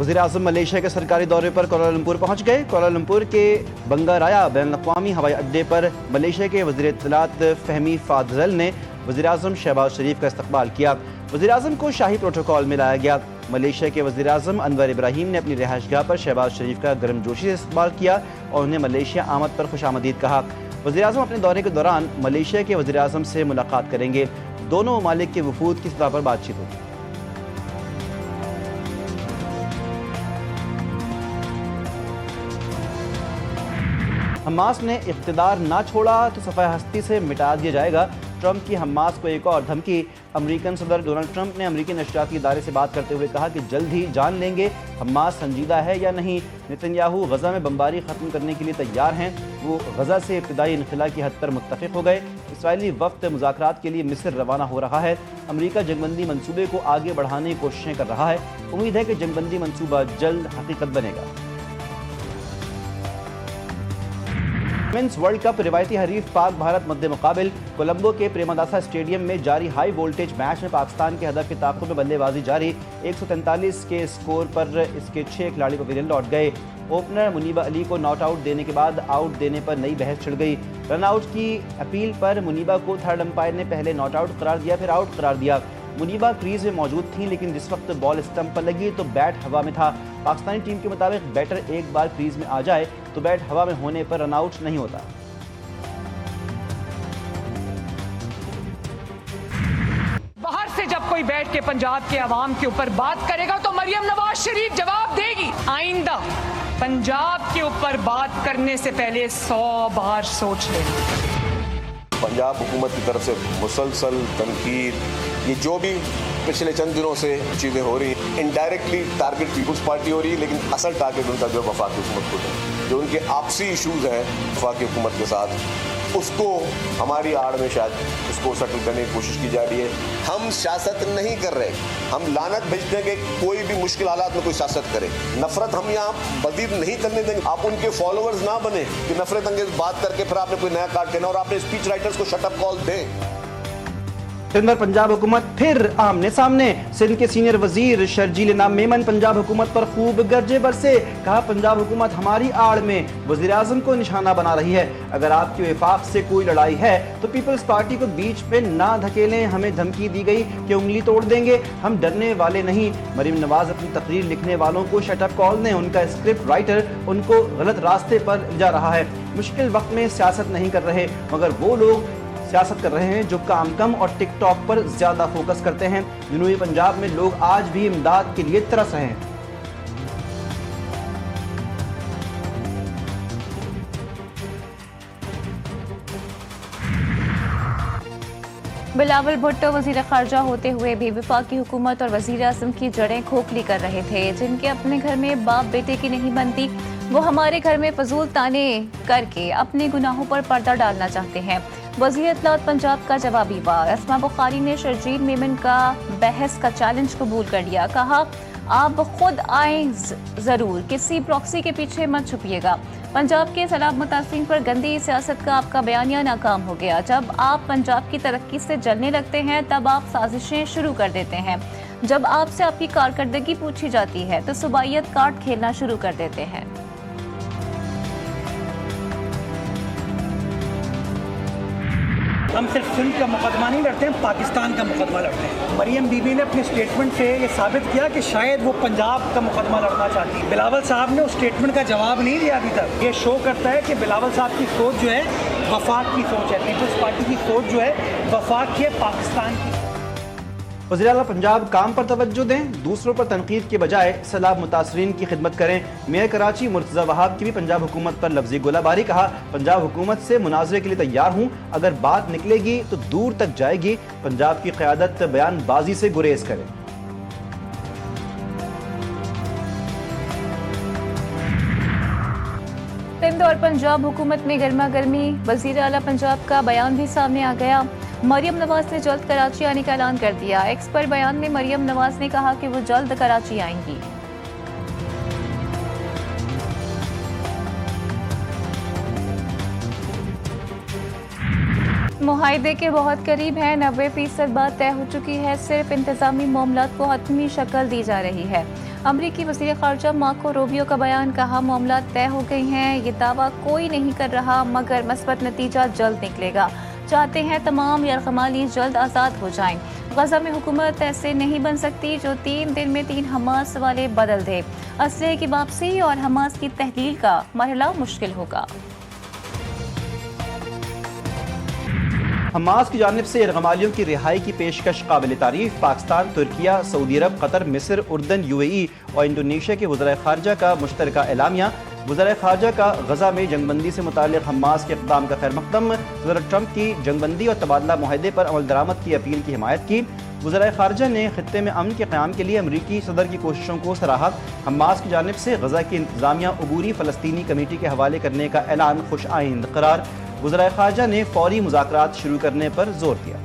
वज़ीर-ए-आज़म मलेशिया के सरकारी दौरे पर कुआलालंपुर पहुँच गए। कुआलालंपुर के बंगाराया बैनुल-अक़वामी हवाई अड्डे पर मलेशिया के वज़ीर इत्तलात फ़हमी फ़ाज़ल ने वज़ीर-ए-आज़म शहबाज शरीफ का इस्तकबाल किया। वज़ीर-ए-आज़म को शाही प्रोटोकॉल में लाया गया। मलेशिया के वज़ीर-ए-आज़म अनवर इब्राहीम ने अपनी रिहाइशगाह पर शहबाज शरीफ का गर्मजोशी से इस्तकबाल किया और उन्हें मलेशिया आमद पर खुशामदीद कहा। वज़ीर-ए-आज़म अपने दौरे के दौरान मलेशिया के वज़ीर-ए-आज़म से मुलाकात करेंगे। दोनों ममालिक के वफूद की सतह पर बातचीत होगी। हमास ने इक़्तिदार ना छोड़ा तो सफ़ाए हस्ती से मिटा दिया जाएगा। ट्रंप की हमास को एक और धमकी। अमेरिकन सदर डोनाल्ड ट्रंप ने अमेरिकी नशरियाती इदारे से बात करते हुए कहा कि जल्द ही जान लेंगे हमास संजीदा है या नहीं। नेतन्याहू गजा में बमबारी ख़त्म करने के लिए तैयार हैं। वो गजा से इब्तिदाई इनखला की हद पर मुत्तफ़िक़ हो गए। इसराइली वफ़द मुज़ाकरात के लिए मिस्र रवाना हो रहा है। अमेरिका जंगबंदी मनसूबे को आगे बढ़ाने की कोशिशें कर रहा है। उम्मीद है कि जंगबंदी मनसूबा जल्द हकीकत बनेगा। वुमेन्स वर्ल्ड कप रिवायती हरीफ पाक भारत मद्दे मुकाबिल। कोलंबो के प्रेमदासा स्टेडियम में जारी हाई वोल्टेज मैच में पाकिस्तान के हदफ के ताक़ुब में बल्लेबाजी जारी। 143 के स्कोर पर इसके 6 खिलाड़ी पवेलियन लौट गए। ओपनर मुनीबा अली को नॉट आउट देने के बाद आउट देने पर नई बहस छिड़ गई। रन आउट की अपील पर मुनीबा को थर्ड अंपायर ने पहले नॉट आउट करार दिया, फिर आउट करार दिया। मुनीबा क्रीज में मौजूद थी, लेकिन जिस वक्त बॉल स्टंप पर लगी तो बैट हवा में था। पाकिस्तानी टीम के मुताबिक बैटर एक बार क्रीज में आ जाए तो बैट हवा में होने पर रन आउट नहीं होता। बाहर से जब कोई बैठ के पंजाब के अवाम के ऊपर बात करेगा तो मरियम नवाज शरीफ जवाब देगी। आइंदा पंजाब के ऊपर बात करने से पहले 100 बार सोच लें। पंजाब हुकूमत की तरफ से मुसलसल तनकीद, ये जो भी पिछले चंद दिनों से चीज़ें हो रही हैं, इनडायरेक्टली टारगेट पीपल्स पार्टी हो रही है, लेकिन असल टारगेट उनका जो वफाकी हुकूमत को है, जो उनके आपसी इशूज़ हैं वफाकी हुकूमत के साथ, उसको हमारी आड़ में शायद उसको सेटल करने की कोशिश की जा रही है। हम सियासत नहीं कर रहे, हम लानत भेजते हैं कि कोई भी मुश्किल हालात में कोई सियासत करे। नफरत हम यहाँ मज़ीद नहीं करने देंगे। आप उनके फॉलोअर्स ना बने कि नफरत अंगेज बात करके फिर आपने कोई नया कार्ड देना और आपने स्पीच राइटर्स को शटअप कॉल दें। सिंध और पंजाब हुकूमत फिर आमने सामने। सिंध के सीनियर वजीर शर्जील नाम मेमन पंजाब हुकूमत पर खूब गरजे बरसे। कहा पंजाब हुकूमत हमारी आड़ में वज़ीर-ए-आज़म को निशाना बना रही है। अगर आपकी वफाक से कोई लड़ाई है तो पीपल्स पार्टी को बीच में ना धकेलें। हमें धमकी दी गई कि उंगली तोड़ देंगे, हम डरने वाले नहीं। मरीम नवाज अपनी तकरीर लिखने वालों को शटअप कॉल दें। उनका स्क्रिप्ट राइटर उनको गलत रास्ते पर जा रहा है। मुश्किल वक्त में सियासत नहीं कर रहे, मगर वो लोग सियासत कर रहे हैं जो काम कम और टिकटॉक पर ज्यादा फोकस करते हैं। जनूबी पंजाब में लोग आज भी इमदाद के लिए तरस रहे हैं। बिलावल भुट्टो वजीर खारजा होते हुए भी वफाकी हुकूमत और वज़ीर-ए-आज़म की जड़ें खोखली कर रहे थे। जिनके अपने घर में बाप बेटे की नहीं बनती, वो हमारे घर में फजूल ताने करके अपने गुनाहों पर पर्दा डालना चाहते हैं। वज़ीर इत्तलात पंजाब का जवाबी वार। अस्मा बुखारी ने शर्जील मेमन का बहस का चैलेंज कबूल कर लिया। कहा आप खुद आए जरूर, किसी प्रॉक्सी के पीछे मत छुपिएगा। पंजाब के सैलाब मुतासिरीन पर गंदी सियासत का आपका बयानिया नाकाम हो गया। जब आप पंजाब की तरक्की से जलने लगते हैं तब आप साजिशें शुरू कर देते हैं। जब आपसे आपकी कारकर्दगी पूछी जाती है तो सुबाइयत कार्ड खेलना शुरू कर देते हैं। हम सिर्फ सिंध का मुकदमा नहीं लड़ते हैं, पाकिस्तान का मुकदमा लड़ते हैं। मरियम बीबी ने अपने स्टेटमेंट से ये साबित किया कि शायद वो पंजाब का मुकदमा लड़ना चाहती है। बिलावल साहब ने उस स्टेटमेंट का जवाब नहीं दिया अभी तक। ये शो करता है कि बिलावल साहब की सोच जो है वफाक की सोच है, पीपल्स पार्टी की सोच जो है वफाक की है, पाकिस्तान की। वज़ीर-ए-आज़म पंजाब काम पर तवज्जो दें, दूसरों पर तनकीद के बजाय सैलाब मुतासरीन की खिदमत करें। मेयर कराची मुर्तज़ा वहाब की भी पंजाब हुकूमत पर लफ्ज़ी गोलाबारी। कहा पंजाब हुकूमत से मुनाज़रे के लिए तैयार हूँ, अगर बात निकलेगी तो दूर तक जाएगी। पंजाब की क़यादत बयानबाजी से गुरेज करे। सिंध और पंजाब हुकूमत में गर्मा गर्मी। वज़ीर आला पंजाब का बयान भी सामने आ गया। मरियम नवाज ने जल्द कराची आने का ऐलान कर दिया। एक्स पर बयान में मरियम नवाज ने कहा कि वो जल्द कराची आएंगी। मुआहदे के बहुत करीब है, 90% बात तय हो चुकी है। सिर्फ इंतजामी मामलात को हतमी शक्ल दी जा रही है। अमरीकी वज़ीर ख़ारजा मार्को रूबियो का बयान, कहा मामला तय हो गए हैं, ये दावा कोई नहीं कर रहा मगर मस्बत नतीजा जल्द निकलेगा। चाहते हैं तमाम यरगमाली जल्द आज़ाद हो जाएं। गजा में हुकूमत ऐसे नहीं बन सकती जो 3 दिन में 3 हमास वाले बदल दे। असलहे की वापसी और हमास की तहलील का मरहला मुश्किल होगा। हमास की जानिब से यरगमालियों की रिहाई की पेशकश काबिल तारीफ। पाकिस्तान, तुर्किया, सऊदी अरब, कतर, मिस्र, उर्दन, UAE और इंडोनेशिया के वज़ीर ख़ारजा का मुश्तरका एलामिया। वज़ीर ख़ारजा का गजा में जंगबंदी से मुताल्लिक़ हमास के इक़दाम का खैर मक़दम। सदर ट्रंप की जंगबंदी और तबादला मुआहदे पर अमल दरामद की अपील की हिमायत की। वज़ीर ख़ारजा ने खित्ते में अमन के क़याम के लिए अमरीकी सदर की कोशिशों को सराहा। हमास की जानिब से गजा की इंतज़ामिया अबूरी फ़लस्तीनी कमेटी के हवाले करने का ऐलान खुश आइंद करार। वज़ीर ख़ारजा ने फ़ौरी मुज़ाकरात शुरू करने पर जोर दिया।